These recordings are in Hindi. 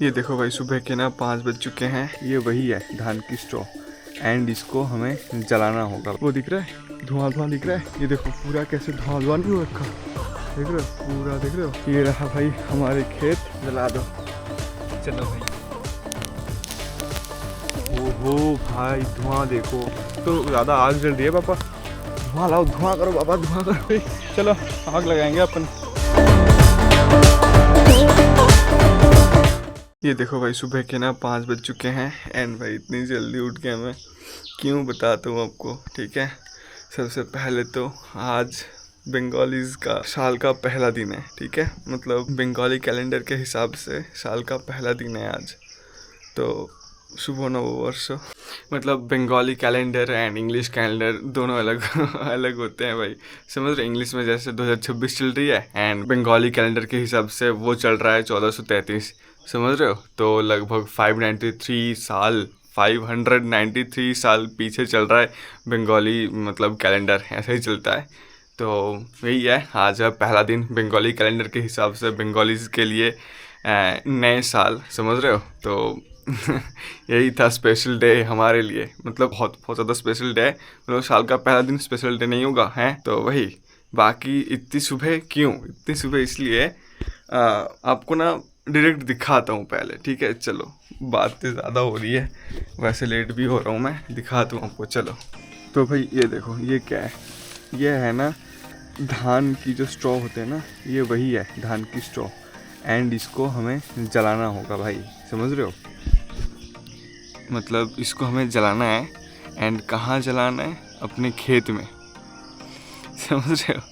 ये देखो भाई, सुबह के ना 5 बज चुके हैं। ये वही है धान की स्ट्रॉ एंड इसको हमें जलाना होगा। वो दिख रहा है, धुआं धुआं दिख रहा है। ये देखो पूरा कैसे धुआं धुआं नहीं हो रखा, देख रहे हो पूरा, देख रहे हो। ये रहा भाई हमारे खेत, जला दो। चलो भाई। ओहो भाई धुआं देखो, तो ज़्यादा आग जल रही है पापा। धुआं लाओ, धुआं करो पापा, धुआं करो भाई। चलो आग लगाएंगे अपन। ये देखो भाई, सुबह के ना 5 बज चुके हैं एंड भाई इतनी जल्दी उठ गया मैं, क्यों बताता हूँ आपको, ठीक है। सबसे पहले तो आज बंगालीज का साल का पहला दिन है, ठीक है। मतलब बंगाली कैलेंडर के हिसाब से साल का पहला दिन है आज। तो शुभ नववर्ष। मतलब Bengali calendar and English calendar दोनों अलग अलग होते हैं भाई, समझ रहे। इंग्लिश में जैसे 2026 चल रही है एंड बंगाली कैलेंडर के हिसाब से वो चल रहा है 1433, समझ रहे हो। तो लगभग 593 साल पीछे चल रहा है बंगाली मतलब कैलेंडर, ऐसा ही चलता है। तो वही है, आज है पहला दिन बंगाली कैलेंडर के हिसाब से, बंगालीज के लिए नए साल, समझ रहे हो। तो यही था स्पेशल डे हमारे लिए, मतलब बहुत बहुत ज़्यादा स्पेशल डे है। मतलब साल का पहला दिन स्पेशल डे नहीं होगा है, तो वही। बाकी इतनी सुबह क्यों, इतनी सुबह इसलिए आपको ना डायरेक्ट दिखाता हूँ पहले, ठीक है। चलो बातें ज़्यादा हो रही है, वैसे लेट भी हो रहा हूँ मैं, दिखाता हूँ आपको। चलो तो भाई ये देखो, ये क्या है, ये है ना धान की जो स्ट्रॉ होते हैं ना, ये वही है धान की स्ट्रॉ एंड इसको हमें जलाना होगा भाई, समझ रहे हो। मतलब इसको हमें जलाना है एंड कहाँ जलाना है, अपने खेत में, समझ रहे हो।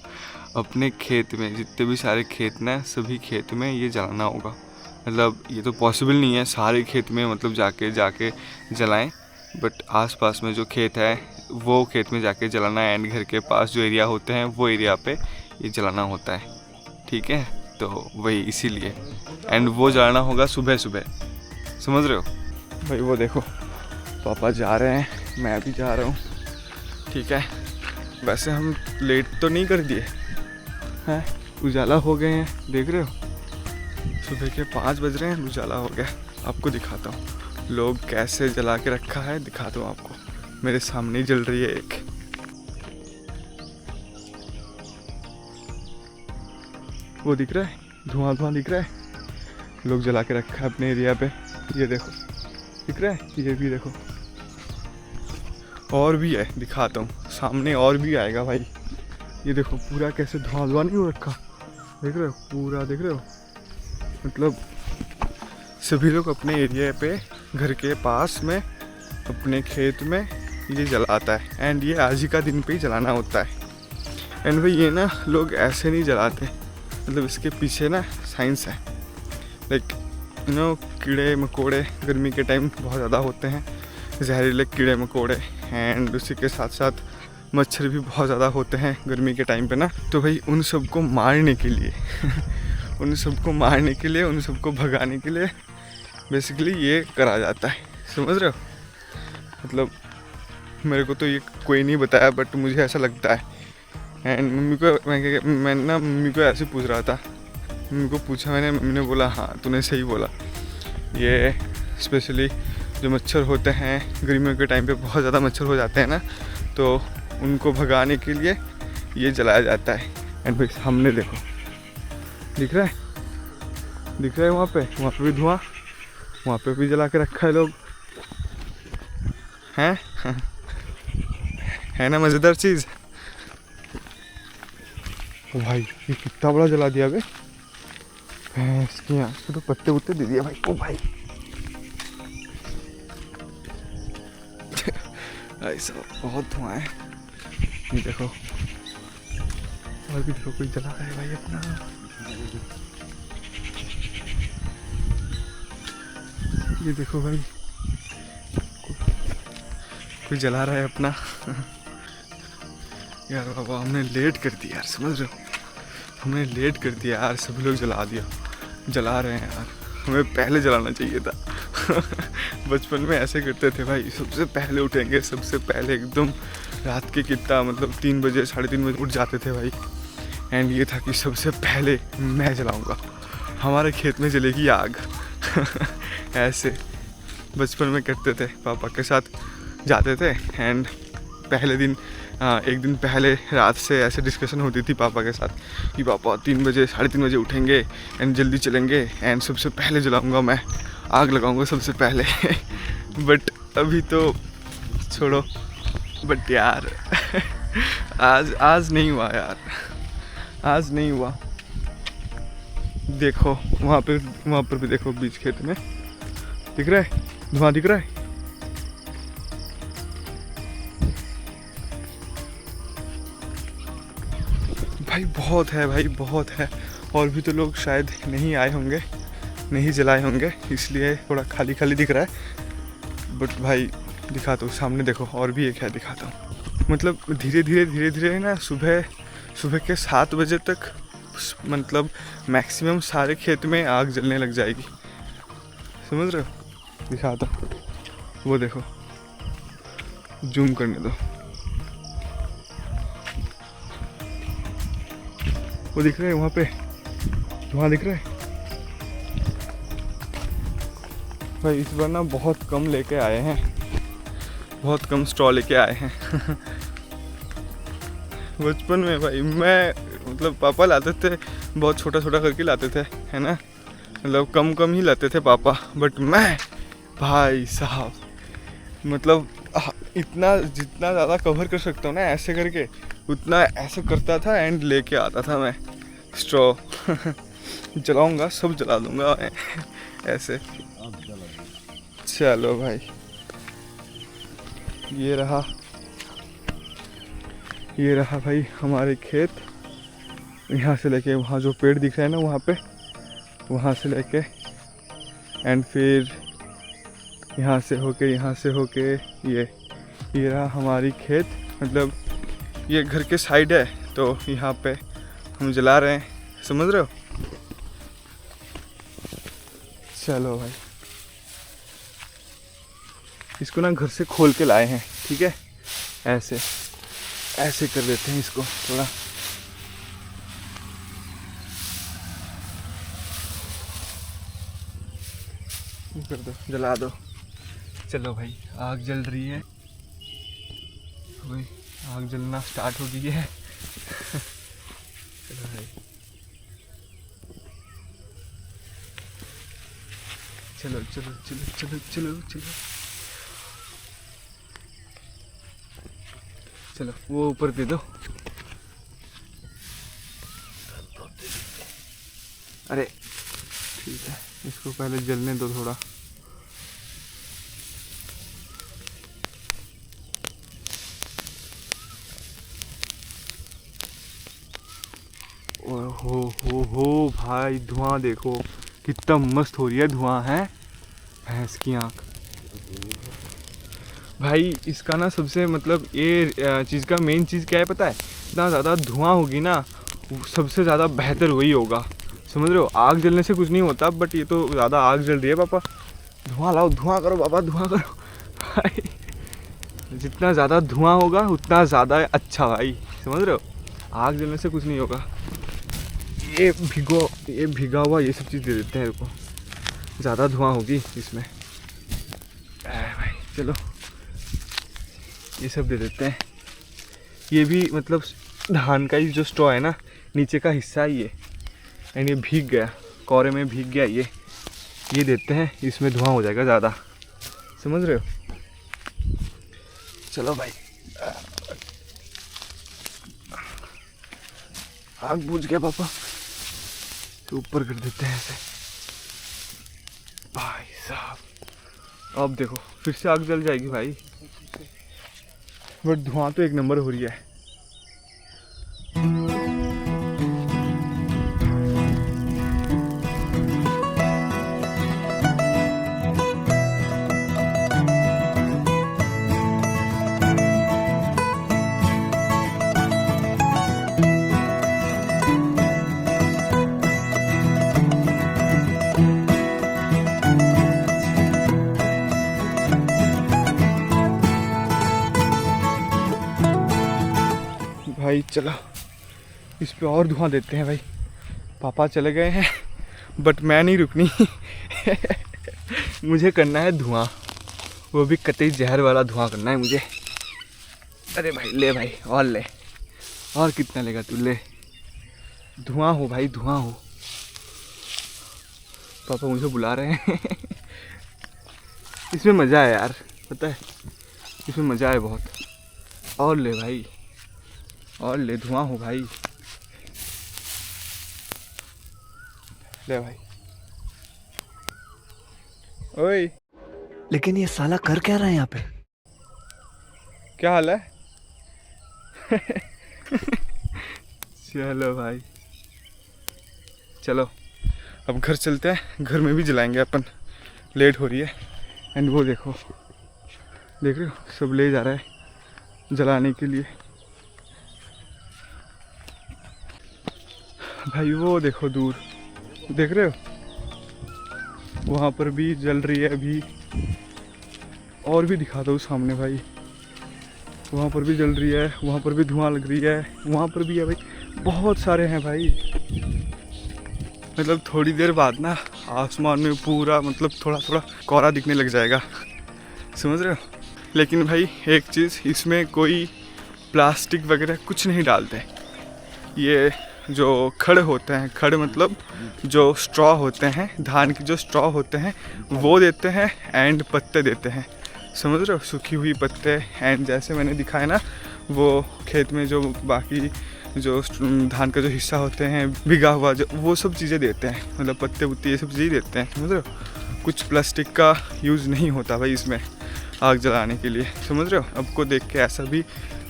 अपने खेत में जितने भी सारे खेत ना, सभी खेत में ये जलाना होगा। मतलब ये तो पॉसिबल नहीं है सारे खेत में मतलब जाके जलाएं, बट आसपास में जो खेत है वो खेत में जाके जलाना है एंड घर के पास जो एरिया होते हैं वो एरिया पे ये जलाना होता है, ठीक है। तो वही इसीलिए एंड वो जलाना होगा सुबह सुबह, समझ रहे हो भाई। वो देखो पापा जा रहे हैं, मैं भी जा रहा हूँ, ठीक है। वैसे हम लेट तो नहीं कर दिए हैं, उजाला हो गए हैं, देख रहे हो। सुबह के 5 बज रहे हैं, उजाला हो गया। आपको दिखाता हूँ लोग कैसे जला के रखा है, दिखाता हूँ आपको। मेरे सामने ही जल रही है एक, वो दिख रहा है, धुआं धुआं दिख रहा है। लोग जला के रखा है अपने एरिया पे, ये देखो दिख रहा है, ये भी देखो। और भी है, दिखाता हूँ सामने, और भी आएगा भाई। ये देखो पूरा कैसे धुआं धुआं नहीं हो रखा, देख रहे हो पूरा, देख रहे हो। मतलब सभी लोग अपने एरिया पे, घर के पास में, अपने खेत में ये जलाता है एंड ये आज ही का दिन पे ही जलाना होता है। एंड भाई ये ना लोग ऐसे नहीं जलाते, मतलब इसके पीछे ना साइंस है। लाइक यू नो, कीड़े मकोड़े गर्मी के टाइम बहुत ज़्यादा होते हैं, जहरीले कीड़े मकोड़े, एंड उसी के साथ साथ मच्छर भी बहुत ज़्यादा होते हैं गर्मी के टाइम पे ना। तो भाई उन सबको मारने के लिए उन सबको मारने के लिए, उन सबको भगाने के लिए बेसिकली ये करा जाता है, समझ रहे हो। मतलब मेरे को तो ये कोई नहीं बताया, बट मुझे ऐसा लगता है। एंड मम्मी को मैं ना मम्मी को ऐसे पूछ रहा था, मम्मी को पूछा मैंने, मम्मी ने बोला हाँ तूने सही बोला। ये स्पेशली जो मच्छर होते हैं गर्मियों के टाइम पे, बहुत ज़्यादा मच्छर हो जाते हैं ना, तो उनको भगाने के लिए ये जलाया जाता है। एंड भाई सामने देखो, दिख रहा है, दिख रहा है वहाँ पे भी धुआं, वहाँ पे भी जला के रखा है लोग, हैं है ना मज़ेदार चीज़। ओ भाई ये कितना बड़ा जला दिया बे, इसके यहाँ से तो पत्ते उत्ते दे दिया भाई। ओ भाई ऐसा बहुत धुआं है, ये देखो। और भी देखो कोई जला रहा है भाई अपना, ये देखो भाई कोई जला रहा है अपना। यार बाबा हमने लेट कर दिया यार, समझ रहे हो, हमने लेट कर दिया यार, सभी लोग जला रहे हैं यार, हमें पहले जलाना चाहिए था। बचपन में ऐसे करते थे भाई, सबसे पहले उठेंगे, सबसे पहले एकदम रात के कितना मतलब 3 बजे 3:30 बजे उठ जाते थे भाई। एंड ये था कि सबसे पहले मैं जलाऊंगा, हमारे खेत में जलेगी आग। ऐसे बचपन में करते थे, पापा के साथ जाते थे। एंड पहले दिन एक दिन पहले रात से ऐसे डिस्कशन होती थी पापा के साथ कि पापा 3 बजे 3:30 बजे उठेंगे एंड जल्दी चलेंगे एंड सबसे पहले जलाऊंगा मैं, आग लगाऊंगा सबसे पहले। बट अभी तो छोड़ो, बट यार आज नहीं हुआ यार, आज नहीं हुआ। देखो वहाँ पर भी देखो, बीच खेत में दिख रहा है, धुआं दिख रहा है। भाई बहुत है, भाई बहुत है। और भी तो लोग शायद नहीं आए होंगे, नहीं जलाए होंगे, इसलिए थोड़ा खाली खाली दिख रहा है। बट भाई दिखाता हूँ, सामने देखो और भी एक है, दिखाता हूँ। मतलब धीरे धीरे ना सुबह के 7 बजे तक मतलब मैक्सिमम सारे खेत में आग जलने लग जाएगी, समझ रहे हो। दिखाता हूँ, वो देखो, जूम करने दो, वो दिख रहा है वहाँ पे, धुआं दिख रहा है। भाई इस बार ना बहुत कम लेके आए हैं, बहुत कम स्ट्रॉ लेके आए हैं। बचपन में भाई मैं मतलब पापा लाते थे, बहुत छोटा छोटा करके लाते थे, है ना, मतलब कम ही लाते थे पापा। बट मैं भाई साहब मतलब इतना जितना ज़्यादा कवर कर सकता हूँ ना ऐसे करके, उतना ऐसे करता था एंड लेके आता था मैं स्ट्रॉ। जलाऊंगा, सब जला दूंगा ऐसे। चलो भाई, ये रहा भाई हमारे खेत। यहाँ से लेके वहाँ जो पेड़ दिख रहा है ना वहाँ पे, वहाँ से लेके एंड फिर यहाँ से होके ये रहा हमारी खेत। मतलब ये घर के साइड है, तो यहाँ पे हम जला रहे हैं, समझ रहे हो। चलो भाई, इसको ना घर से खोल के लाए हैं, ठीक है। ऐसे कर देते हैं इसको थोड़ा। कर दो, जला दो। चलो भाई, आग जल रही है, भाई आग जलना स्टार्ट हो गई है। चलो भाई, चलो चलो चलो चलो चलो चलो चलो, वो ऊपर दे दो। अरे ठीक है, इसको पहले जलने दो थोड़ा। हो भाई, धुआं देखो कितना मस्त हो रही है, धुआं है भैंस की आँख। भाई इसका ना सबसे मतलब ये चीज़ का मेन चीज़ क्या है पता है, इतना ज़्यादा धुआं होगी ना, सबसे ज़्यादा बेहतर वही होगा, समझ रहे हो। आग जलने से कुछ नहीं होता, बट ये तो ज़्यादा आग जल रही है। पापा धुआं लाओ, धुआं करो पापा, धुआं करो भाई। जितना ज़्यादा धुआं होगा उतना ज़्यादा अच्छा भाई, समझ रहे हो। आग जलने से कुछ नहीं होगा। ये भिगा हुआ ये सब चीज़ दे देते हैं, रुको, ज़्यादा धुआं होगी इसमें। भाई चलो ये सब दे देते हैं। ये भी मतलब धान का ही जो स्ट्रॉ है ना, नीचे का हिस्सा ही है, एंड ये भीग गया, कोहरे में भीग गया। ये देते हैं, इसमें धुआं हो जाएगा ज़्यादा, समझ रहे हो। चलो भाई, आग बुझ गया पापा, तो ऊपर कर देते हैं ऐसे। भाई साहब अब देखो फिर से आग जल जाएगी भाई, बट धुआं तो एक नंबर हो रही है। भाई चलो इस पे और धुआं देते हैं भाई। पापा चले गए हैं बट मैं नहीं रुकनी। मुझे करना है धुआं, वो भी कतई जहर वाला धुआं करना है मुझे। अरे भाई ले भाई, और ले, और कितना लेगा तू, ले। धुआं हो भाई, धुआं हो। पापा मुझे बुला रहे हैं। इसमें मज़ा है यार, पता है, इसमें मज़ा है बहुत। और ले भाई, और ले, धुआं हो भाई, ले भाई। ओए, लेकिन ये साला कर क्या रहा है यहाँ पे? क्या हाल है? चलो भाई, चलो अब घर चलते हैं, घर में भी जलाएंगे अपन, लेट हो रही है। एंड वो देखो, देख रहे हो, सब ले जा रहा है जलाने के लिए। भाई वो देखो दूर, देख रहे हो, वहाँ पर भी जल रही है अभी। और भी दिखा दो सामने भाई, वहाँ पर भी जल रही है, वहाँ पर भी धुआं लग रही है, वहाँ पर भी है भाई, बहुत सारे हैं भाई। मतलब थोड़ी देर बाद ना आसमान में पूरा मतलब थोड़ा थोड़ा कोहरा दिखने लग जाएगा, समझ रहे हो। लेकिन भाई एक चीज़, इसमें कोई प्लास्टिक वगैरह कुछ नहीं डालते। ये जो खड़ होते हैं, खड़ मतलब जो स्ट्रॉ होते हैं, धान की जो स्ट्रॉ होते हैं वो देते हैं, एंड पत्ते देते हैं, समझ रहे हो, सूखी हुई पत्ते। एंड जैसे मैंने दिखाया ना, वो खेत में जो बाकी जो धान का जो हिस्सा होते हैं भिगा हुआ, जो वो सब चीज़ें देते हैं, मतलब पत्ते पुत्ते ये सब चीज़ें देते हैं, समझ रहे हो। कुछ प्लास्टिक का यूज़ नहीं होता भाई इसमें आग जलाने के लिए, समझ रहे हो। अब को देख के ऐसा भी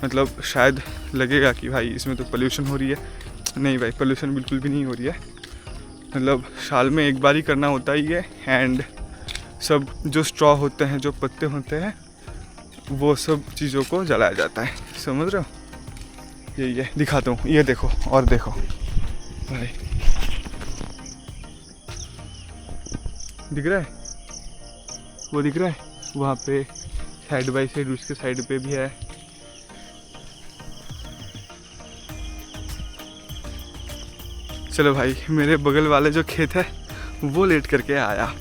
मतलब शायद लगेगा कि भाई इसमें तो पोल्यूशन हो रही है। नहीं भाई, पोल्यूशन बिल्कुल भी नहीं हो रही है। मतलब साल में एक बार ही करना होता ही है। एंड सब जो स्ट्रॉ होते हैं, जो पत्ते होते हैं, वो सब चीज़ों को जलाया जाता है, समझ रहे हो। यही है, दिखाता हूँ, ये देखो, और देखो भाई, दिख रहा है, वो दिख रहा है वहाँ पे साइड बाई साइड, उसके साइड पे भी है। चलो भाई, मेरे बगल वाले जो खेत है वो लेट करके आया,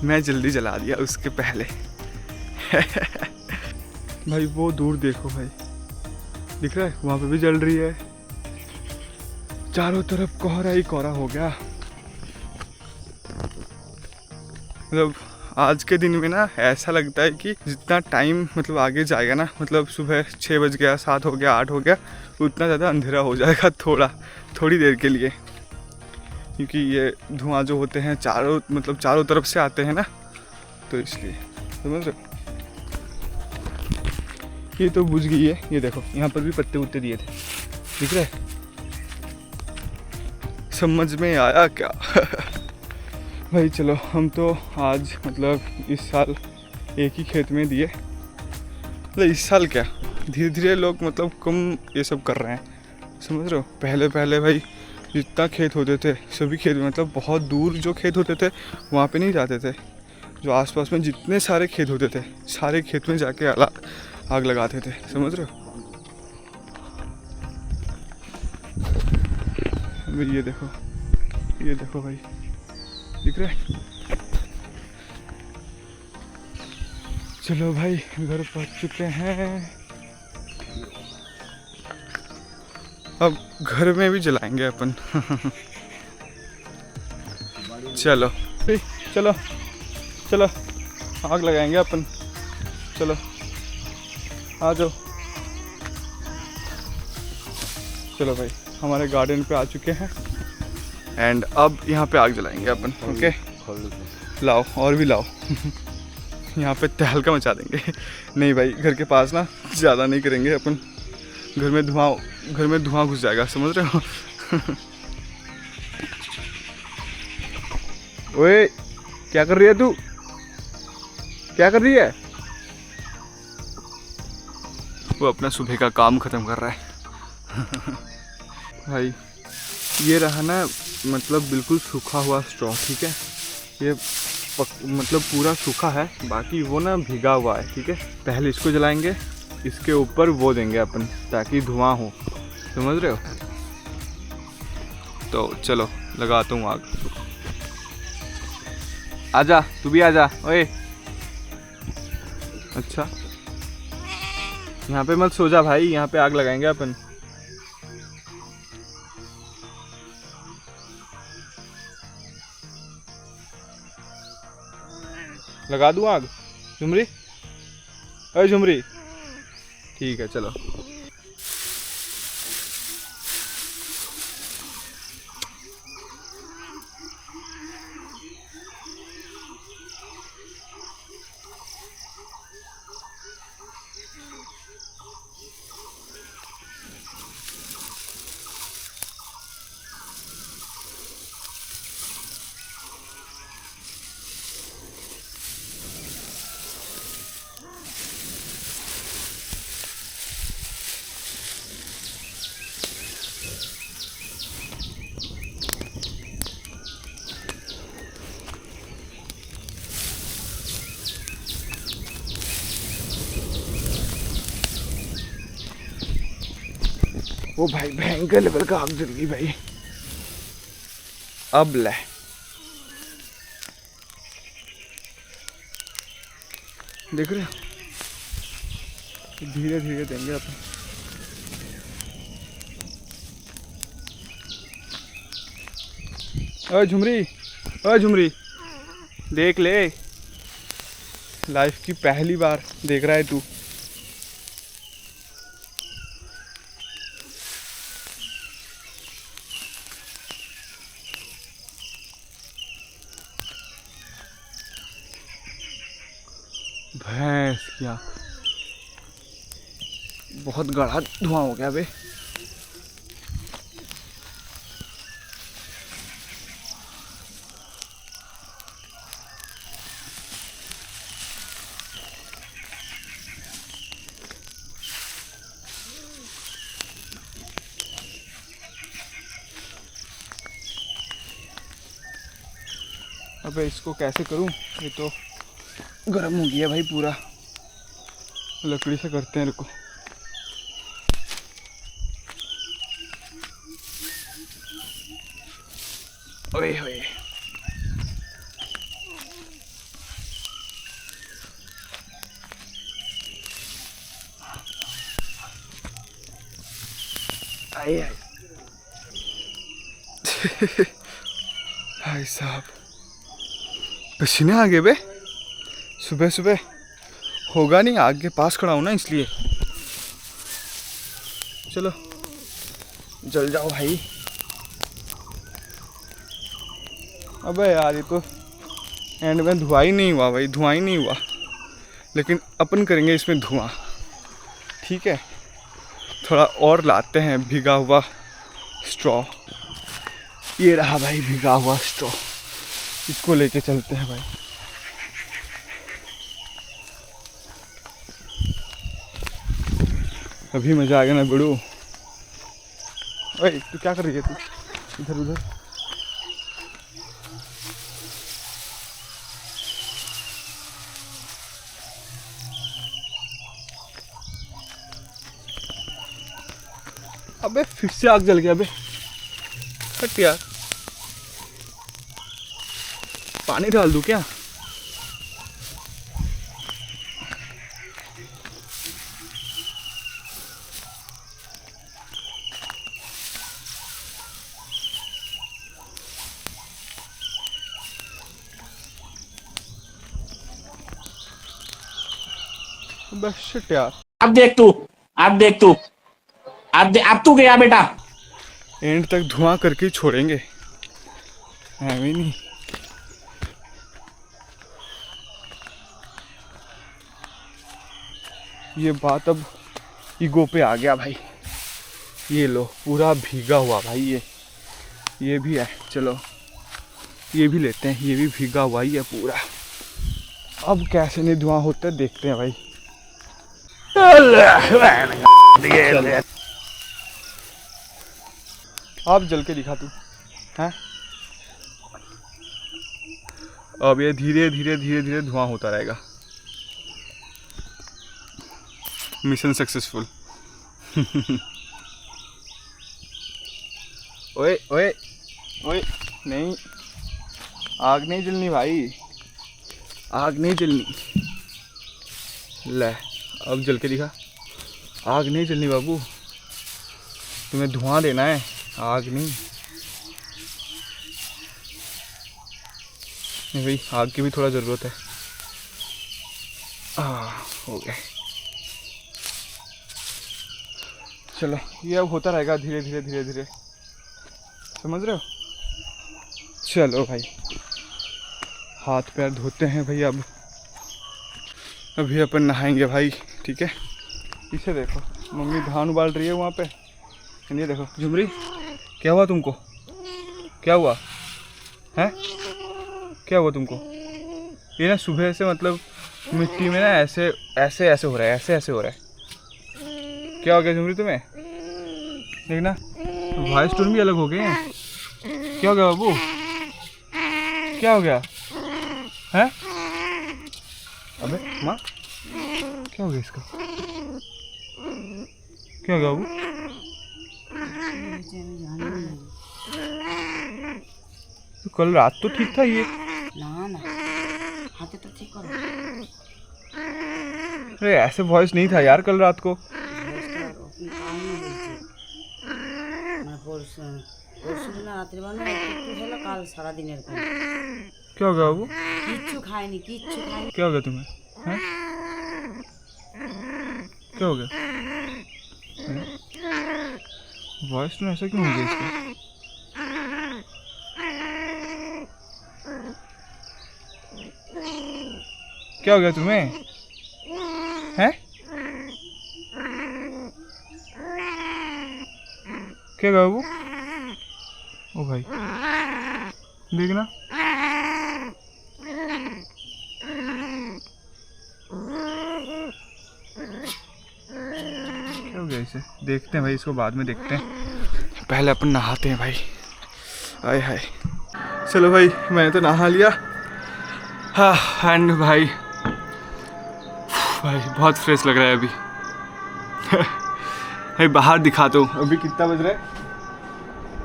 मैं जल्दी जला दिया उसके पहले। भाई वो दूर देखो भाई, दिख रहा है, वहाँ पे भी जल रही है। चारों तरफ कोहरा ही कोहरा हो गया। मतलब आज के दिन में ना ऐसा लगता है कि जितना टाइम मतलब आगे जाएगा ना, मतलब सुबह 6 बज गया, 7 हो गया, 8 हो गया, उतना ज़्यादा अंधेरा हो जाएगा थोड़ी देर के लिए। क्योंकि ये धुआं जो होते हैं चारों तरफ से आते हैं ना, तो इसलिए, समझ रहे हो। ये तो बुझ गई है, ये देखो, यहाँ पर भी पत्ते उत्ते दिए थे, दिख रहा है। समझ में आया क्या? भाई चलो, हम तो आज मतलब इस साल एक ही खेत में दिए। मतलब इस साल क्या, धीरे धीरे लोग मतलब कम ये सब कर रहे हैं, समझ रहे हो। पहले पहले भाई जितना खेत होते थे, सभी खेत मतलब बहुत दूर जो खेत होते थे वहाँ पे नहीं जाते थे। जो आसपास में जितने सारे खेत होते थे, सारे खेत में जाके आग लगाते थे, समझ रहे हो। ये देखो भाई, दिख रहा है। चलो भाई, घर पहुंच चुके हैं। अब घर में भी जलाएंगे अपन। चलो चलो चलो, आग लगाएंगे अपन, चलो आ जाओ। चलो भाई, हमारे गार्डन पे आ चुके हैं, एंड अब यहाँ पे आग जलाएंगे अपन। ओके, लाओ, और भी लाओ। यहाँ पे तहलका मचा देंगे। नहीं भाई, घर के पास ना ज़्यादा नहीं करेंगे अपन, घर में धुआं घुस जाएगा, समझ रहे हो। ओए, क्या कर रही है तू, क्या कर रही है? वो अपना सुबह का काम ख़त्म कर रहा है। भाई ये रहा ना, मतलब बिल्कुल सूखा हुआ स्ट्रॉ, ठीक है। ये मतलब पूरा सूखा है, बाकी वो ना भीगा हुआ है, ठीक है। पहले इसको जलाएंगे, इसके ऊपर वो देंगे अपन, ताकि धुआं हो, समझ रहे हो। तो चलो लगाता हूँ आग। आजा, तू भी आजा। ओए अच्छा, यहाँ पे मत सो जा भाई, यहाँ पे आग लगाएंगे अपन। लगा दूँ आग? झुमरी, अरे झुमरी, ठीक है चलो। ओ भाई भयंकर लेवल का आग जल गई भाई। अब ले, देख रहे हो, धीरे धीरे देंगे अपन। ओए झुमरी, ओए झुमरी, देख ले, लाइफ की पहली बार देख रहा है तू। भैंस क्या, बहुत गाढ़ा धुआं हो गया बे। अबे इसको कैसे करूं, ये तो गर्म हो गया भाई पूरा। लकड़ी से करते हैं, रुको। ओए होए, आए आए भाई साहब, पसीने आ गए बे। सुबह सुबह होगा नहीं, आग के पास खड़ा हूं ना इसलिए। चलो जल जाओ भाई। अबे यार ये तो एंड में धुआं ही नहीं हुआ भाई, धुआं ही नहीं हुआ। लेकिन अपन करेंगे इसमें धुआं, ठीक है। थोड़ा और लाते हैं भीगा हुआ स्ट्रॉ। ये रहा भाई भीगा हुआ स्ट्रॉ, इसको लेके चलते हैं भाई। अभी मजा आ गया ना बड़ू। ओए तू क्या कर रही है, तू इधर उधर। अबे फिर से आग जल गया बे, हट यार। पानी डाल दूं क्या? बस शिट यार। अब देख तू, अब देख तू, अब तू गया बेटा। एंड तक धुआं करके ही छोड़ेंगे, ऐਵੇਂ नहीं। ये बात अब ईगो पे आ गया भाई। ये लो पूरा भीगा हुआ भाई, ये भी है। चलो ये भी लेते हैं, ये भी भीगा हुआ ही है पूरा। अब कैसे नहीं धुआं होता देखते हैं भाई। आप जल के दिखा तू हैं। अब ये धीरे धीरे धीरे धीरे धुआं होता रहेगा। Mission successful. ओए ओए ओए, नहीं आग नहीं जलनी भाई, आग नहीं जलनी। ले अब जल के दिखा। आग नहीं जलनी बाबू, तुम्हें धुआं देना है, आग नहीं। नहीं भाई, आग की भी थोड़ा ज़रूरत है। हो गया। चलो ये अब होता रहेगा धीरे धीरे धीरे धीरे, समझ रहे हो। चलो भाई हाथ पैर धोते हैं भाई। अब अभी अपन नहाएंगे भाई, ठीक है। पीछे देखो मम्मी धान उबाल रही है वहाँ पे। ये देखो झुमरी, क्या हुआ तुमको? क्या हुआ है? क्या हुआ तुमको? ये ना सुबह से मतलब मिट्टी में ना ऐसे ऐसे ऐसे हो रहा है, ऐसे ऐसे हो रहा है। क्या हो गया झुमरी तुम्हें? देखना वॉइस टोन भी अलग हो गए हैं। क्या हो गया बाबू? क्या हो गया है? अबे माँ, क्या हो गया इसका? क्या हो गया बाबू? तो कल रात तो ठीक था ये। ना ना हाथे तो ठीक करो। अरे ऐसे वॉइस नहीं था यार कल रात को। পরশু না রাত্রে বানানো একটু হলো, কাল সারা দিন এরকম। क्या हो गया बाबू? কিচ্ছু খাইনি, কিচ্ছু খাইনি। क्या हो गया तुम्हें हैं? क्या हो गया? वॉइस तो ऐसा क्यों हो गया इसका? क्या हो गया तुम्हें हैं? क्या गया बाबू? ओ भाई देखना। क्या हो गया इसे? देखते हैं भाई, इसको बाद में देखते हैं, पहले अपन नहाते हैं भाई। आय हाय। चलो भाई मैंने तो नहा लिया। हाँ एंड भाई बहुत फ्रेश लग रहा है अभी। भाई बाहर दिखाता हूँ अभी कितना बज रहा है।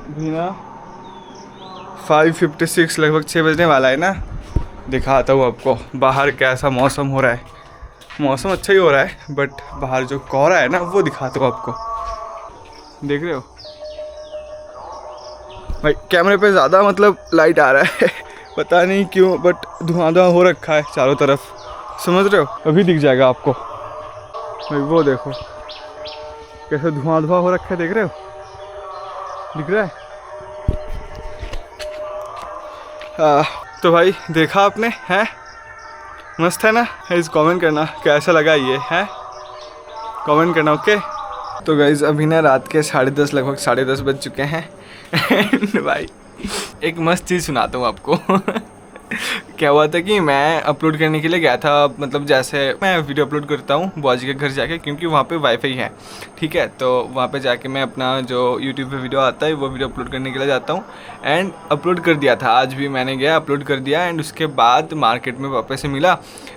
अभी ना 5:56 लगभग 6 बजने वाला है ना। दिखाता हूँ आपको बाहर कैसा मौसम हो रहा है। मौसम अच्छा ही हो रहा है बट बाहर जो कोहरा है ना वो दिखाता हूँ आपको। देख रहे हो भाई कैमरे पे ज़्यादा मतलब लाइट आ रहा है पता नहीं क्यों, बट धुआं हो रखा है चारों तरफ, समझ रहे हो। अभी दिख जाएगा आपको भाई, वो देखो कैसे धुआं हो रखा है, देख रहे हो? दिख रहा है? तो भाई देखा आपने हैं, मस्त है ना। इस कमेंट करना कैसा लगा ये है, कमेंट करना ओके। तो गाइज अभी ना रात के 10:30 लगभग 10:30 बज चुके हैं। एंड भाई एक मस्त चीज़ सुनाता हूँ आपको। क्या हुआ था कि मैं अपलोड करने के लिए गया था, मतलब जैसे मैं वीडियो अपलोड करता हूँ बुआजी के घर जाके, क्योंकि वहाँ पे वाईफाई है, ठीक है। तो वहाँ पे जाके मैं अपना जो यूट्यूब पे वीडियो आता है वो वीडियो अपलोड करने के लिए जाता हूँ। एंड अपलोड कर दिया था, आज भी मैंने गया अपलोड कर दिया। एंड उसके बाद मार्केट में पापा से मिला।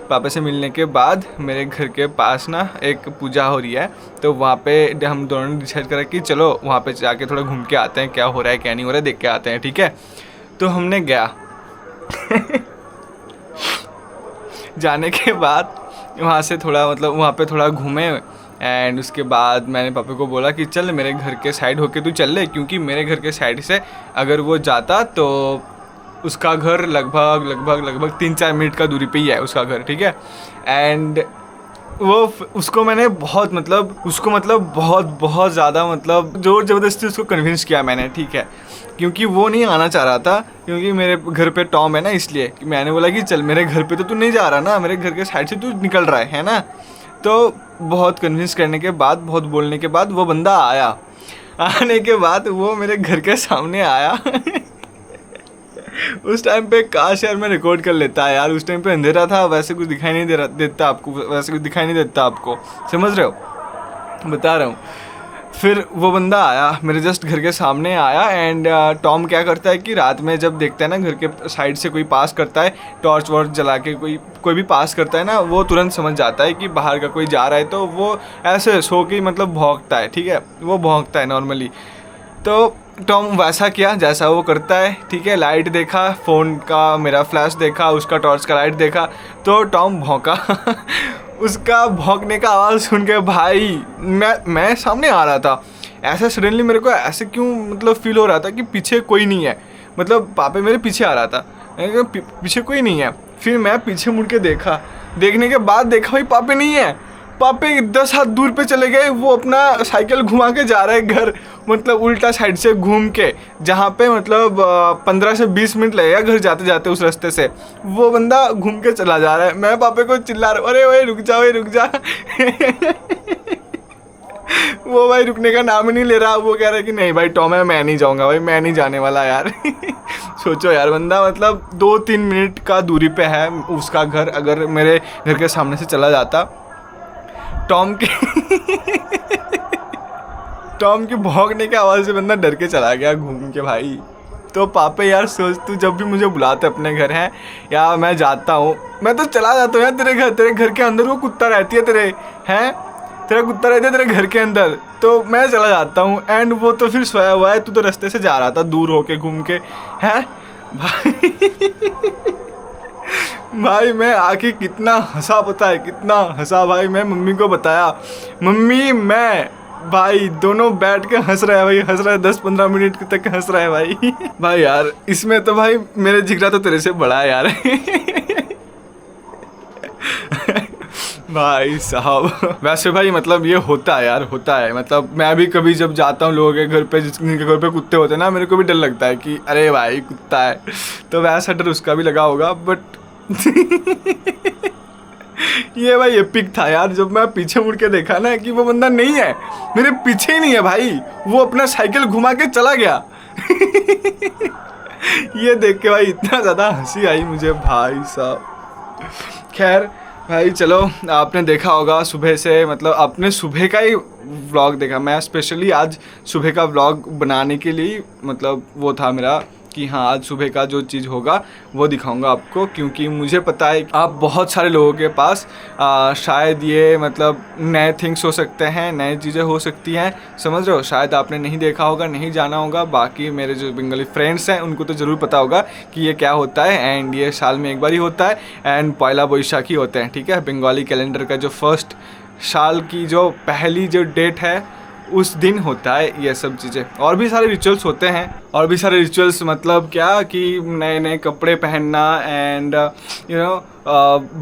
पापा से मिलने के बाद मेरे घर के पास ना एक पूजा हो रही है, तो वहाँ पे हम दोनों ने डिसाइड करा कि चलो वहाँ पे जाके थोड़ा घूम के आते हैं, क्या हो रहा है क्या नहीं हो रहा है देख के आते हैं, ठीक है। तो हमने गया। जाने के बाद वहाँ से थोड़ा मतलब वहाँ पे थोड़ा घूमे। एंड उसके बाद मैंने पापा को बोला कि चल मेरे घर के साइड होके तू चल ले, क्योंकि मेरे घर के साइड से अगर वो जाता तो उसका घर लगभग 3-4 मिनट का दूरी पे ही है उसका घर, ठीक है। एंड उसको मैंने बहुत ज़्यादा मतलब ज़ोर ज़बरदस्ती उसको कन्विंस किया मैंने, ठीक है, क्योंकि वो नहीं आना चाह रहा था, क्योंकि मेरे घर पे टॉम है ना, इसलिए कि मैंने बोला कि चल मेरे घर पे तो तू नहीं जा रहा ना, मेरे घर के साइड से तू निकल रहा है ना। तो बहुत कन्विंस करने के बाद, बहुत बोलने के बाद वो बंदा आया। आने के बाद वो मेरे घर के सामने आया। उस टाइम पे काश यार मैं रिकॉर्ड कर लेता यार, उस टाइम पे अंधेरा था, वैसे कुछ दिखाई नहीं देता आपको, वैसे कुछ दिखाई नहीं देता आपको, समझ रहे हो, बता रहा हूँ। फिर वो बंदा आया मेरे जस्ट घर के सामने आया। एंड टॉम क्या करता है कि रात में जब देखता है ना घर के साइड से कोई पास करता है, टॉर्च वॉर्च जला के कोई भी पास करता है ना, वो तुरंत समझ जाता है कि बाहर का कोई जा रहा है। तो वो ऐसे सो के मतलब भौंकता है, ठीक है, वो भौंकता है नॉर्मली। तो टॉम वैसा किया जैसा वो करता है, ठीक है। लाइट देखा, फ़ोन का मेरा फ्लैश देखा, उसका टॉर्च का लाइट देखा, तो टॉम भौंका। उसका भौंकने का आवाज़ सुन के भाई मैं सामने आ रहा था, ऐसा सडनली मेरे को ऐसे क्यों मतलब फील हो रहा था कि पीछे कोई नहीं है, मतलब पापा मेरे पीछे आ रहा था, पीछे कोई नहीं है। फिर मैं पीछे मुड़ के देखा, देखने के बाद देखा भाई पापे नहीं है, पापे 10 हाथ दूर पे चले गए। वो अपना साइकिल घुमा के जा रहा है घर, मतलब उल्टा साइड से घूम के, जहाँ पे मतलब 15 से 20 मिनट लगेगा घर जाते जाते उस रास्ते से, वो बंदा घूम के चला जा रहा है। मैं पापे को चिल्ला रहा हूँ, अरे भाई रुक जा, भाई रुक जा। वो भाई रुकने का नाम ही नहीं ले रहा। वो कह रहा है कि नहीं भाई टॉम है, मैं नहीं जाऊँगा भाई, मैं नहीं जाने वाला यार। सोचो यार, बंदा मतलब 2-3 मिनट का दूरी पे है उसका घर, अगर मेरे घर के सामने से चला जाता, टॉम की भौंकने की आवाज़ से बंदा डर के चला गया घूम के भाई। तो पापे यार सोच, तू जब भी मुझे बुलाते अपने घर हैं या मैं जाता हूँ, मैं तो चला जाता हूँ यार तेरे घर के अंदर वो कुत्ता रहती है तेरा कुत्ता रहता है तेरे घर के अंदर, तो मैं चला जाता हूँ। एंड वो तो फिर सोया हुआ है, तू तो रास्ते से जा रहा था दूर होके घूम के, हैं भाई। भाई मैं आके कितना हंसा, पता है कितना हंसा भाई। मैं मम्मी को बताया, मम्मी मैं भाई दोनों बैठ के हंस रहे हैं भाई, हंस रहे हैं 10-15 मिनट तक हंस रहे हैं भाई। भाई यार इसमें तो भाई मेरे जिगरा तो तेरे से बड़ा है यार। भाई साहब वैसे भाई मतलब ये होता है यार, होता है। मतलब मैं भी कभी जब जाता हूँ लोगों के घर पे, जिनके घर पे कुत्ते होते हैं ना, मेरे को भी डर लगता है कि अरे भाई कुत्ता है, तो वैसा डर उसका भी लगा होगा। बट ये भाई एपिक था यार, जब मैं पीछे मुड़ के देखा ना कि वो बंदा नहीं है, मेरे पीछे ही नहीं है भाई, वो अपना साइकिल घुमा के चला गया। ये देख के भाई इतना ज़्यादा हंसी आई मुझे भाई साहब। खैर भाई चलो, आपने देखा होगा सुबह से, मतलब आपने सुबह का ही व्लॉग देखा। मैं स्पेशली आज सुबह का व्लॉग बनाने के लिए, मतलब वो था मेरा कि हाँ आज सुबह का जो चीज़ होगा वो दिखाऊंगा आपको, क्योंकि मुझे पता है आप बहुत सारे लोगों के पास शायद ये मतलब नए थिंग्स हो सकते हैं, नई चीज़ें हो सकती हैं, समझ रहे हो। शायद आपने नहीं देखा होगा, नहीं जाना होगा। बाकी मेरे जो बंगाली फ्रेंड्स हैं उनको तो ज़रूर पता होगा कि ये क्या होता है। एंड ये साल में एक बार ही होता है, एंड पहला बैसाखी होते हैं, ठीक है। बंगाली कैलेंडर का जो फर्स्ट साल की जो पहली जो डेट है उस दिन होता है ये सब चीज़ें। और भी सारे रिचुअल्स होते हैं, और भी सारे रिचुअल्स, मतलब क्या कि नए नए कपड़े पहनना, एंड यू नो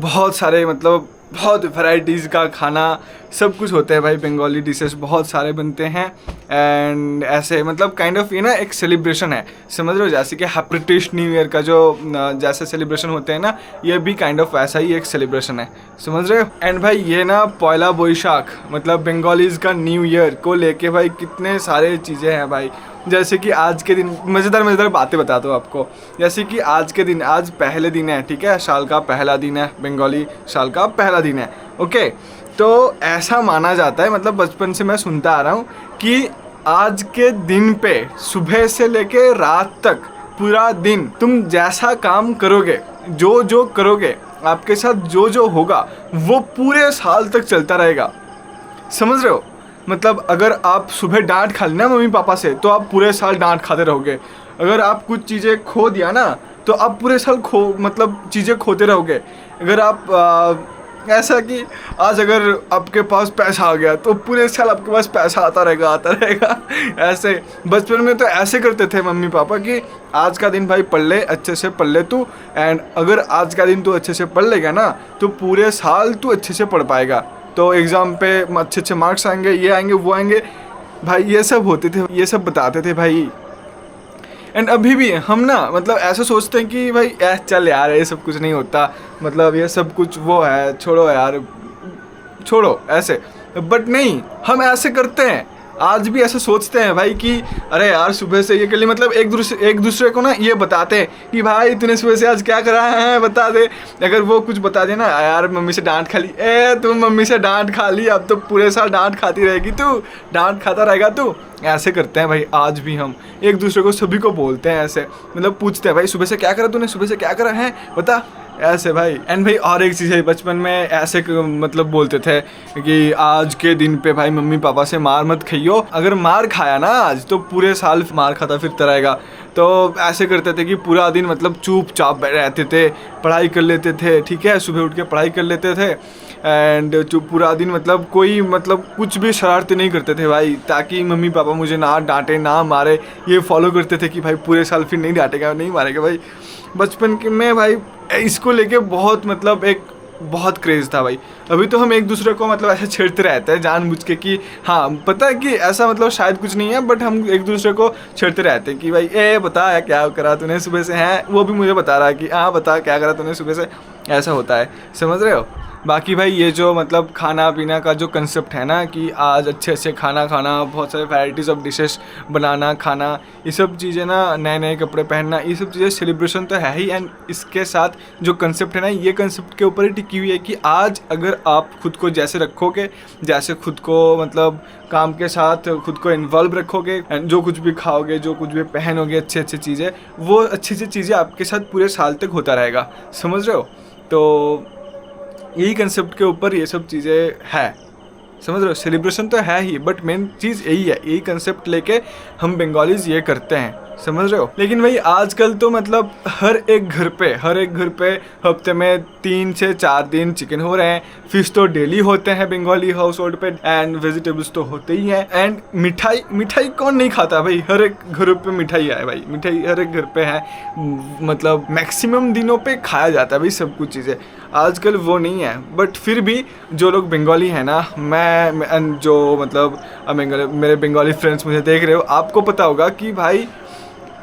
बहुत सारे मतलब बहुत वैरायटीज़ का खाना, सब कुछ होता है भाई। बंगाली डिशेस बहुत सारे बनते हैं, एंड ऐसे मतलब काइंड ऑफ ये ना एक सेलिब्रेशन है, समझ रहे हो। जैसे कि हैप्पी न्यू ईयर का जो जैसे सेलिब्रेशन होते हैं ना, ये भी काइंड ऑफ वैसा ही एक सेलिब्रेशन है, समझ रहे हो। एंड भाई ये ना पहला बैसाख मतलब बंगालीज़ का न्यू ईयर को लेके भाई कितने सारे चीज़ें हैं भाई। जैसे कि आज के दिन मज़ेदार बातें बताता हूँ आपको। जैसे कि आज के दिन, आज पहले दिन है, ठीक है, साल का पहला दिन है, बंगाली साल का पहला दिन है, ओके। तो ऐसा माना जाता है, मतलब बचपन से मैं सुनता आ रहा हूँ कि आज के दिन पे सुबह से लेके रात तक पूरा दिन तुम जैसा काम करोगे, जो करोगे, आपके साथ जो होगा वो पूरे साल तक चलता रहेगा, समझ रहे हो। मतलब अगर आप सुबह डांट खा लेना मम्मी पापा से, तो आप पूरे साल डांट खाते रहोगे। अगर आप कुछ चीज़ें खो दिया ना, तो आप पूरे साल मतलब चीज़ें खोते रहोगे। अगर आप ऐसा कि आज अगर आपके पास पैसा आ गया, तो पूरे साल आपके पास पैसा आता रहेगा। ऐसे बचपन में तो ऐसे करते थे मम्मी पापा कि आज का दिन भाई पढ़ ले, अच्छे से पढ़ ले तू, एंड अगर आज का दिन तू अच्छे से पढ़ लेगा ना, तो पूरे साल तू अच्छे से पढ़ पाएगा, तो एग्ज़ाम पे अच्छे मार्क्स आएंगे, ये आएंगे वो आएंगे भाई। ये सब होते थे, ये सब बताते थे भाई। एंड अभी भी हम ना मतलब ऐसा सोचते हैं कि भाई चल यार ये सब कुछ नहीं होता, मतलब ये सब कुछ वो है, छोड़ो यार, छोड़ो ऐसे। बट नहीं, हम ऐसे करते हैं, आज भी ऐसे सोचते हैं भाई कि अरे यार सुबह से ये कर ली, मतलब एक दूसरे को ना ये बताते हैं कि भाई तूने सुबह से आज क्या करा है बता दे। अगर वो कुछ बता दे ना, यार मम्मी से डांट खा ली, तुम मम्मी से डांट खा ली, अब तो पूरे साल डांट खाती रहेगी तू, डांट खाता रहेगा तू। ऐसे करते हैं भाई, आज भी हम एक दूसरे को सभी को बोलते हैं ऐसे, मतलब पूछते हैं भाई सुबह से क्या करा तूने, सुबह से क्या करा है बता, ऐसे भाई। एंड भाई और एक चीज़ है, बचपन में ऐसे मतलब बोलते थे कि आज के दिन पे भाई मम्मी पापा से मार मत खाइयो, अगर मार खाया ना आज तो पूरे साल मार खाता फिरता रहेगा। तो ऐसे करते थे कि पूरा दिन मतलब चुपचाप रहते थे, पढ़ाई कर लेते थे, ठीक है, सुबह उठ के पढ़ाई कर लेते थे एंड चुप पूरा दिन मतलब कोई मतलब कुछ भी शरारती नहीं करते थे भाई, ताकि मम्मी पापा मुझे ना डांटे ना मारे। ये फॉलो करते थे कि भाई पूरे साल फिर नहीं डांटेगा नहीं मारेगा भाई। बचपन के में भाई इसको लेके बहुत मतलब एक बहुत क्रेज़ था भाई। अभी तो हम एक दूसरे को मतलब ऐसे छेड़ते रहते हैं जानबूझ के कि हाँ पता है कि ऐसा मतलब शायद कुछ नहीं है, बट हम एक दूसरे को छेड़ते रहते हैं कि भाई ए बता है क्या करा तूने सुबह से, हैं वो भी मुझे बता रहा है कि हाँ बता क्या करा तूने सुबह से, ऐसा होता है, समझ रहे हो। बाकी भाई ये जो मतलब खाना पीना का जो कंसेप्ट है ना कि आज अच्छे अच्छे खाना खाना, बहुत सारे वैराइटीज़ ऑफ डिशेस बनाना खाना, ये सब चीज़ें ना, नए नए कपड़े पहनना, ये सब चीज़ें सेलिब्रेशन तो है ही। एंड इसके साथ जो कंसेप्ट है ना, ये कंसेप्ट के ऊपर ही टिकी हुई है कि आज अगर आप खुद को जैसे रखोगे, जैसे खुद को मतलब काम के साथ खुद को इन्वॉल्व रखोगे एंड जो कुछ भी खाओगे, जो कुछ भी पहनोगे, अच्छी अच्छी चीज़ें, वो अच्छी अच्छी चीज़ें आपके साथ पूरे साल तक होता रहेगा, समझ रहे हो। तो यही कंसेप्ट के ऊपर ये सब चीज़ें है, समझ रहे हो। सेलिब्रेशन तो है ही, बट मेन चीज़ यही है, यही कंसेप्ट लेके हम बंगालीज ये करते हैं, समझ रहे हो। लेकिन भाई आजकल तो मतलब हर एक घर पे हफ्ते में 3 से 4 दिन चिकन हो रहे हैं, फिश तो डेली होते हैं बंगाली हाउस होल्ड पे, एंड वेजिटेबल्स तो होते ही हैं। एंड मिठाई कौन नहीं खाता भाई, हर एक घर पे मिठाई है भाई, मिठाई हर एक घर पे है, मतलब मैक्सिमम दिनों पे खाया जाता है भाई सब कुछ चीज़ें। आजकल वो नहीं है, बट फिर भी जो लोग बंगाली हैं ना, मैं जो मतलब मेरे बंगाली फ्रेंड्स मुझे देख रहे हो, आपको पता होगा कि भाई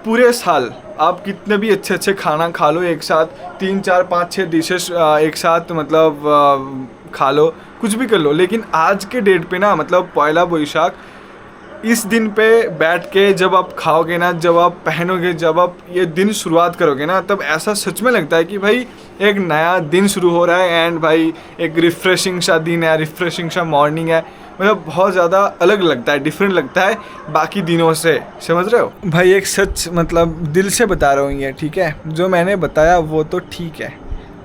पूरे साल आप कितने भी अच्छे अच्छे खाना खा लो एक साथ, 3 4 5 6 डिशेस एक साथ मतलब खा लो, कुछ भी कर लो, लेकिन आज के डेट पे ना मतलब पहला बोईशाख इस दिन पे बैठ के जब आप खाओगे ना, जब आप पहनोगे, जब आप ये दिन शुरुआत करोगे ना, तब ऐसा सच में लगता है कि भाई एक नया दिन शुरू हो रहा है एंड भाई एक रिफ़्रेशिंग सा दिन है, रिफ़्रेशिंग सा मॉर्निंग है, मतलब बहुत ज़्यादा अलग लगता है, डिफरेंट लगता है बाकी दिनों से, समझ रहे हो भाई। एक सच मतलब दिल से बता रहा हूँ ये, ठीक है, जो मैंने बताया वो तो ठीक है,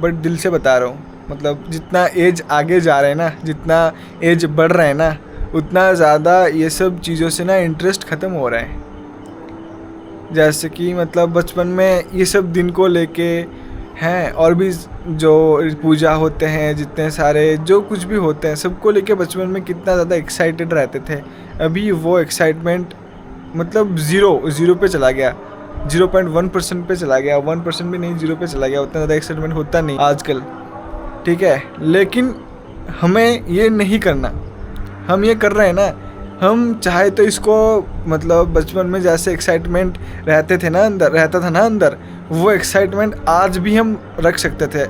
बट दिल से बता रहा हूँ, मतलब जितना एज आगे जा रहे हैं ना, जितना एज बढ़ रहे हैं ना, उतना ज़्यादा ये सब चीज़ों से ना इंटरेस्ट ख़त्म हो रहा है। जैसे कि मतलब बचपन में ये सब दिन को लेके हैं, और भी जो पूजा होते हैं, जितने सारे जो कुछ भी होते हैं, सबको लेके बचपन में कितना ज़्यादा एक्साइटेड रहते थे। अभी वो एक्साइटमेंट मतलब ज़ीरो पे चला गया, 0.1% पे चला गया, 1% भी नहीं, 0 पे चला गया। उतना ज़्यादा एक्साइटमेंट होता नहीं आजकल, ठीक है। लेकिन हमें ये नहीं करना, हम ये कर रहे हैं ना, हम चाहे तो इसको मतलब बचपन में जैसे एक्साइटमेंट रहते थे ना अंदर, रहता था ना अंदर, वो एक्साइटमेंट आज भी हम रख सकते थे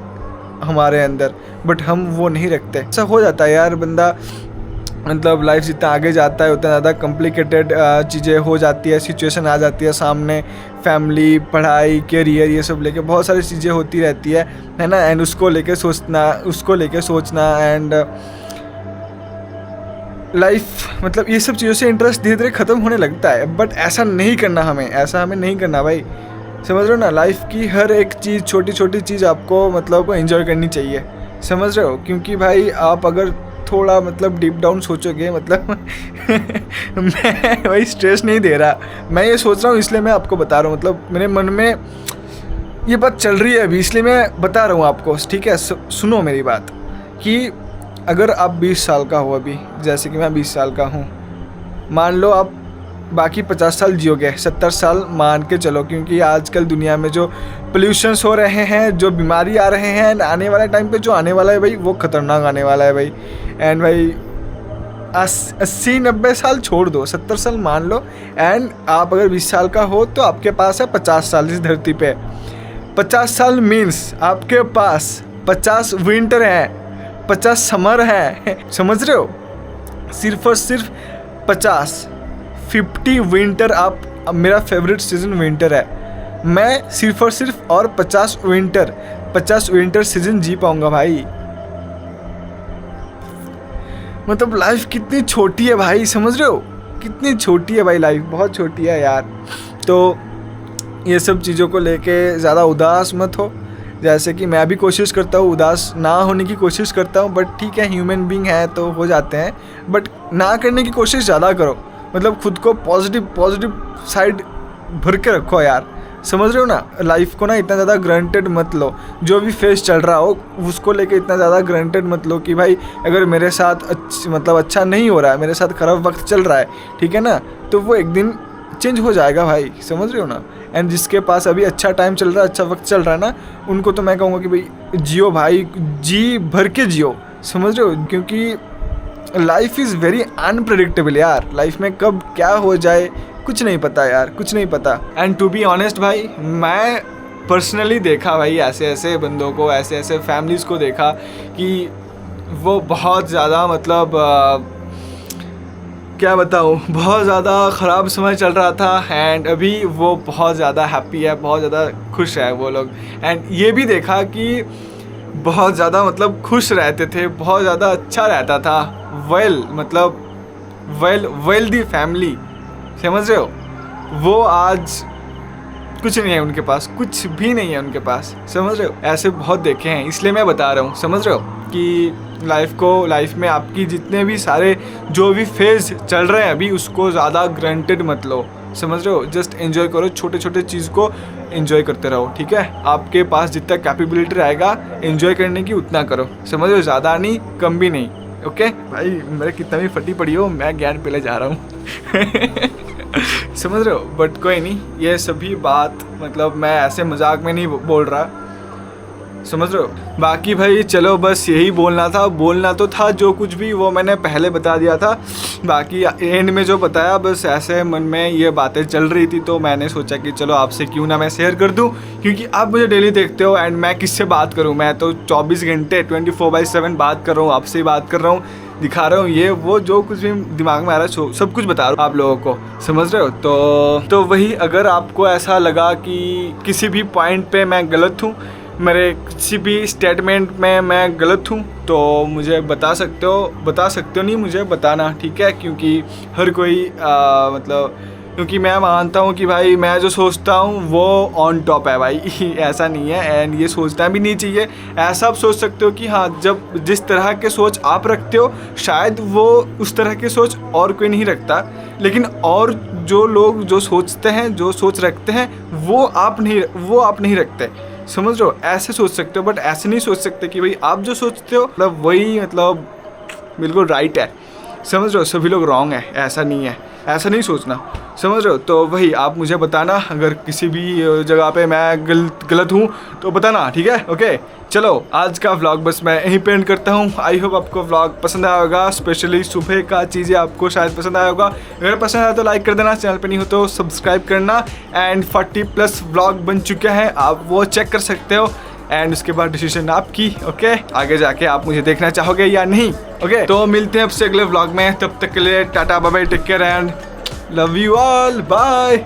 हमारे अंदर, बट हम वो नहीं रखते। ऐसा हो जाता है यार, बंदा मतलब लाइफ जितना आगे जाता है उतना ज़्यादा कॉम्प्लिकेटेड चीज़ें हो जाती है, सिचुएशन आ जाती है सामने, फैमिली, पढ़ाई, करियर, ये सब लेके बहुत सारी चीज़ें होती रहती है ना। एंड उसको लेके सोचना एंड लाइफ मतलब ये सब चीज़ों से इंटरेस्ट धीरे धीरे ख़त्म होने लगता है। बट ऐसा नहीं करना हमें, ऐसा हमें नहीं करना भाई, समझ रहे हो ना। लाइफ की हर एक चीज़, छोटी छोटी चीज़ आपको मतलब एंजॉय करनी चाहिए, समझ रहे हो। क्योंकि भाई आप अगर थोड़ा मतलब डीप डाउन सोचोगे, मतलब मैं भाई स्ट्रेस नहीं दे रहा, मैं ये सोच रहा हूँ इसलिए मैं आपको बता रहा हूँ, मतलब मेरे मन में ये बात चल रही है अभी, इसलिए मैं बता रहा हूँ आपको, ठीक है। सुनो मेरी बात, कि अगर आप 20 साल का हो अभी, जैसे कि मैं 20 साल का हूँ, मान लो आप बाकी 50 साल जियोगे, 70 साल मान के चलो, क्योंकि आजकल दुनिया में जो पोल्यूशंस हो रहे हैं, जो बीमारी आ रहे हैं, आने वाले टाइम पे जो आने वाला है भाई, वो ख़तरनाक आने वाला है भाई। एंड भाई 80-90 साल छोड़ दो, 70 साल मान लो। एंड आप अगर 20 साल का हो तो आपके पास है 50 साल इस धरती पे। 50 साल मीन्स आपके पास 50 विंटर हैं, 50 समर है, समझ रहे हो। सिर्फ और सिर्फ 50 विंटर आप, मेरा फेवरेट सीज़न विंटर है, मैं सिर्फ और सिर्फ और 50 विंटर सीज़न जी पाऊंगा भाई। मतलब लाइफ कितनी छोटी है भाई, समझ रहे हो, कितनी छोटी है भाई लाइफ, बहुत छोटी है यार। तो ये सब चीज़ों को लेके ज़्यादा उदास मत हो जैसे कि मैं भी कोशिश करता हूँ उदास ना होने की कोशिश करता हूँ, बट ठीक है ह्यूमन बीइंग है तो हो जाते हैं, बट ना करने की कोशिश ज़्यादा करो। मतलब खुद को पॉजिटिव साइड भर के रखो यार, समझ रहे हो ना। लाइफ को ना इतना ज़्यादा ग्रांटेड मत लो, जो भी फेस चल रहा हो उसको लेके इतना ज़्यादा ग्रांटेड मत लो कि भाई अगर मेरे साथ अच्छा नहीं हो रहा है, मेरे साथ ख़राब वक्त चल रहा है, ठीक है ना, तो वो एक दिन चेंज हो जाएगा भाई, समझ रहे हो ना। एंड जिसके पास अभी अच्छा टाइम चल रहा है, अच्छा वक्त चल रहा है ना, उनको तो मैं कहूँगा कि भाई जियो भाई, जी भर के जियो, समझ रहे हो। क्योंकि लाइफ इज़ वेरी अनप्रेडिक्टेबल यार, लाइफ में कब क्या हो जाए कुछ नहीं पता यार, कुछ नहीं पता। एंड टू बी ऑनेस्ट भाई, मैं पर्सनली देखा भाई ऐसे ऐसे बंदों को, ऐसे ऐसे फैमिलीज़ को देखा कि वो बहुत ज़्यादा मतलब क्या बताऊँ, बहुत ज़्यादा ख़राब समय चल रहा था एंड अभी वो बहुत ज़्यादा हैप्पी है, बहुत ज़्यादा खुश है वो लोग। एंड ये भी देखा कि बहुत ज़्यादा मतलब खुश रहते थे, बहुत ज़्यादा अच्छा रहता था, वेल्दी फैमिली, समझ रहे हो। वो आज कुछ नहीं है उनके पास, कुछ भी नहीं है उनके पास, समझ रहे हो। ऐसे बहुत देखे हैं, इसलिए मैं बता रहा हूँ, समझ रहे हो, कि लाइफ में आपकी जितने भी सारे जो भी फेज़ चल रहे हैं अभी, उसको ज़्यादा ग्रांटेड मत लो, समझ रहे हो। जस्ट एंजॉय करो, छोटे छोटे चीज़ को एंजॉय करते रहो, ठीक है। आपके पास जितना कैपेबिलिटी रहेगा एंजॉय करने की उतना करो, समझ रहे हो, ज़्यादा नहीं कम भी नहीं, ओके भाई। मेरे कितना भी फटी पड़ी हो, मैं ज्ञान पहले जा रहा हूँ समझ रहे हो। बट कोई नहीं, ये सभी बात मतलब मैं ऐसे मजाक में नहीं बोल रहा, समझ रहे हो। बाकी भाई चलो बस यही बोलना तो था, जो कुछ भी वो मैंने पहले बता दिया था। बाकी एंड में जो बताया, बस ऐसे मन में ये बातें चल रही थी तो मैंने सोचा कि चलो आपसे क्यों ना मैं शेयर कर दूं, क्योंकि आप मुझे डेली देखते हो एंड मैं किससे बात करूं, मैं तो 24 घंटे 24/7 बात कर रहा हूँ, आपसे ही बात कर रहा हूँ, दिखा रहा हूँ ये वो, जो कुछ भी दिमाग में आ रहा है सब कुछ बता रहा हूँ आप लोगों को, समझ रहे हो। तो वही, अगर आपको ऐसा लगा कि किसी भी पॉइंट पे मैं गलत हूँ, मेरे किसी भी स्टेटमेंट में मैं गलत हूँ, तो मुझे बता सकते हो नहीं, मुझे बताना, ठीक है। क्योंकि हर कोई मतलब, क्योंकि मैं मानता हूँ कि भाई मैं जो सोचता हूँ वो ऑन टॉप है भाई ऐसा नहीं है, एंड ये सोचना भी नहीं चाहिए। ऐसा आप सोच सकते हो कि हाँ, जब जिस तरह के सोच आप रखते हो शायद वो उस तरह की सोच और कोई नहीं रखता, लेकिन और जो लोग जो सोचते हैं, जो सोच रखते हैं, वो आप नहीं रखते, समझ रहे हो। ऐसे सोच सकते हो, बट ऐसे नहीं सोच सकते कि भाई आप जो सोचते हो मतलब वही मतलब बिल्कुल राइट है, समझ रहे हो। सभी लोग रॉन्ग है, ऐसा नहीं है, ऐसा नहीं सोचना, समझ रहे हो। तो वही आप मुझे बताना, अगर किसी भी जगह पे मैं गलत हूँ तो बताना, ठीक है, ओके। चलो आज का व्लॉग बस मैं यहीं पे एंड करता हूँ। आई होप आपको व्लॉग पसंद आया होगा, स्पेशली सुबह का चीज़ें आपको शायद पसंद आया होगा। अगर पसंद आया तो लाइक कर देना, चैनल पे नहीं हो तो सब्सक्राइब करना। एंड 40+ व्लॉग बन चुके हैं, आप वो चेक कर सकते हो, एंड उसके बाद डिसीजन आपकी, ओके। आगे जाके आप मुझे देखना चाहोगे या नहीं, ओके। तो मिलते हैं आपसे अगले व्लॉग में, तब तक के लिए tata bye bye, take care and love you all, bye.